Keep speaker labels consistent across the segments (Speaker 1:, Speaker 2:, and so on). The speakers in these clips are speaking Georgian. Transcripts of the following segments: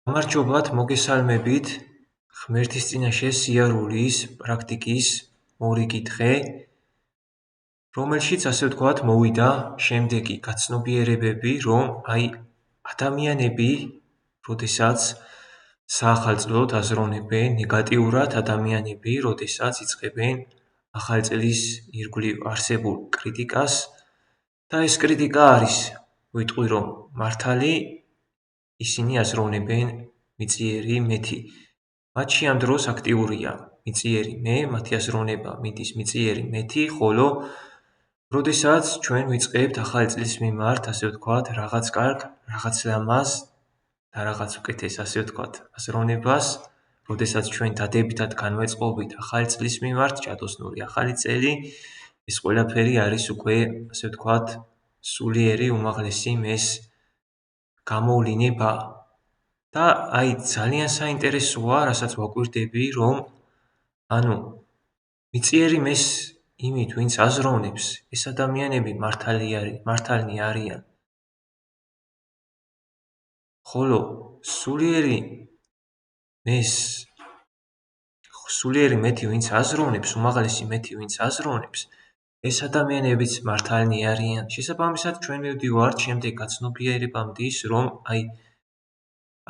Speaker 1: გამარჯობათ, მოგესალმებით. ღმერთის წინაშე სიარულის პრაქტიკის მორიგი დღე, რომელშიც ასე ვთქვათ, მოვიდა შემდეგი გაცნობიერებები, რომ ადამიანები, როდესაც საახალწლოდ აზროვნებენ ნეგატიურად, ადამიანები, როდესაც იწყებენ ახალი წლის ირგვლივ არსებულ კრიტიკას და ეს კრიტიკა არის ვიტყვი რომ მართალი, ისინი აზროვნებენ მიწიერი მეთი. მათში ამ დროს აქტიურია მიწიერი მე, მათი აზროვნება მიდის მიწიერი მეთი, ხოლო როდესაც ჩვენ ვიწყებთ ახალი წლის მიმართ, ასე ვთქვათ, რაღაც კარგ, რაღაც ლამაზ და რაღაც უკეთეს, ასე ვთქვათ, აზროვნებას, როდესაც ჩვენ დადებითად განვეწყობით ახალი წლის მიმართ, ჩადოსნური ახალი წელი, ეს ყველაფერი არის უკვე, ასე ვთქვათ, სულიერი უმაღლესი მეს გამოვლენა და ძალიან საინტერესოა, რასაც ვაკვირდები, რომ მიწიერი მეს იმით, ვინც აზროვნებს, ეს ადამიანები მართალნი არიან. ხოლო სულიერი მეთი, ვინც აზროვნებს, უმაღლესი მეთი, ვინც აზროვნებს, ეს ადამიანებიც მართალნი არიან. შესაბამისად, ჩვენ მივდივართ შემდეგ გაცნობიერებამდე ის, რომ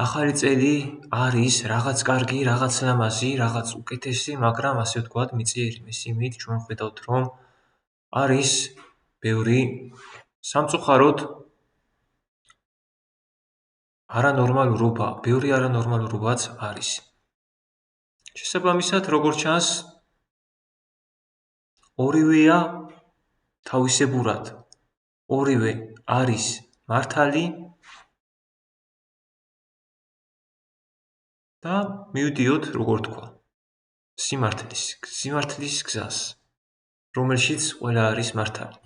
Speaker 1: ახალი წელი არის რაღაც კარგი, რაღაც ლამაზი, რაღაც უკეთესი, მაგრამ ასე ვთქვათ, მიწიერი მესიმით ჩვენ ხედავთ, რომ არის ბევრი სამწუხაროდ არანორმალურობა, ბევრი არანორმალურობაც არის. შესაბამისად, როგორც ჩანს, ორივეა თავისებურად, ორივე არის მართალი და მივდიოთ, როგორ თქვა, სიმართლის გზას, რომელშიც ყველა არის მართალი.